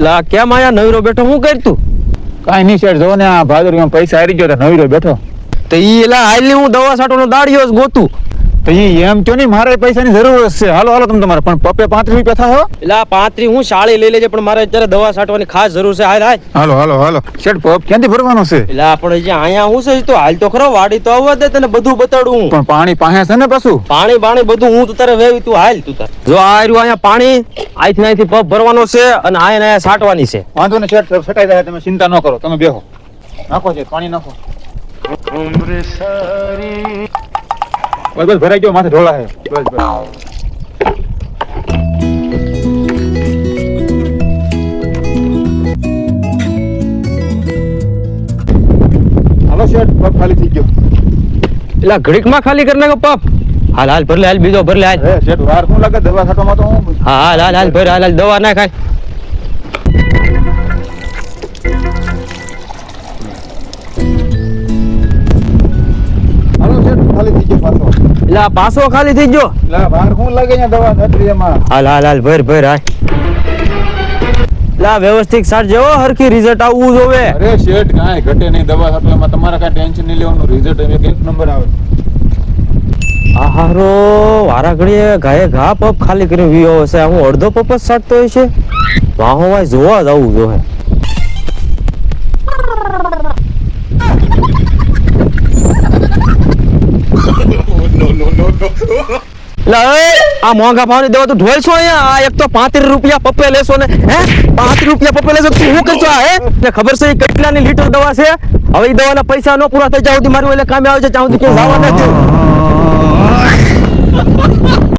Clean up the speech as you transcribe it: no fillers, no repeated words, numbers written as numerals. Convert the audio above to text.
લા કેમ આયા નવીરો બેઠો હું કરતું? કાંઈ નહીં શેઠ, જો ને આ ભાદરવીમાં પૈસા હારી ગયો તો નવીરો બેઠો. તો ઈ એલા હાલની હું દવા છાંટવાનો દાડિયો જ ગોતું. તો ઈ એમ કયો નહીં, મારે પૈસાની જરૂર છે. હાલો હાલો તમે તમારે, પણ પપ્પે 35 રૂપિયા થાય હો. એલા 35 હું શાળી લઈ લેજે, પણ મારે અત્યારે દવા છાંટવાની ખાસ જરૂર છે. હાલ હાલ. હાલો હાલો હાલો શેઠ, પપ ક્યાંથી ભરવાનો છે? એલા આપણે જે અહીંયા હું છે તો હાલ તો ખરો, વાડી તો આવવા દે, તને બધું બતાડું હું. પણ પાણી પાસે છે ને પાછું? પાણી બાણી બધું હું તો તારે વેવી, તું હાલ તું તાર. જો આ રહ્યું અહીંયા પાણી, અહીંથી પપ ભરવાનો છે અને અહીંયા છાંટવાની છે. વાંધો ને શેઠ, સટાઈ જાય, તમે ચિંતા ન કરો, તમે બેહો. નાખો છે પાણી, નાખો. બસ બસ ભરાઈ ગયો, માથે ઢોળા છે. બસ બસ. હાલો શેઠ, પગ ખાલી થઈ ગયો. એલા ઘડીકમાં ખાલી કરી નાખો પપ. હાલ હાલ ભર લે, હાલ બીજો ભર લે હાલ. શેઠ વાર શું લાગે દવા છાંટવામાં તો હું. હા હાલ હાલ હાલ ભર, હાલ હાલ દવા ના ખાય. હાલો શેઠ, ખાલી થઈ ગયો પાછો. એલા પાછો ખાલી થઈ ગયો. લા વાર શું લાગે અહીંયા દવા છાંટવી એમાં. હાલ હાલ હાલ ભર ભર હાલ. એલા વ્યવસ્થિત સાટ જેવો હરખી રિઝલ્ટ આવવું જોવે. અરે શેઠ, કાંઈ ઘટે નહીં દવા છાંટવામાં, તમારે કાંઈ ટેન્શન નહીં લેવાનું, રિઝલ્ટ એક નંબર આવે. આહારો વારા ઘડીએ ગાયે ઘા પપ ખાલી કરી વિયો હશે. હું અડધો પપ જ સાટતો હોય છે. વાહો વાય જોવા જ આવું જોહે. આ મોંઘા ભાવની દવા તું ઢોળશો અહીંયા? આ એક તો 35 રૂપિયા પપ્પે લેશો ને, હે 35 રૂપિયા પપ્પે લેશો, તું શું કરશો? હે ને ખબર છે કેટલાની લીટર દવા છે? હવે એ દવાના પૈસા ન પૂરા થઈ જાય સુધી મારું એટલે કામે આવે છે, ત્યાં સુધી ક્યાંય જવા નથી.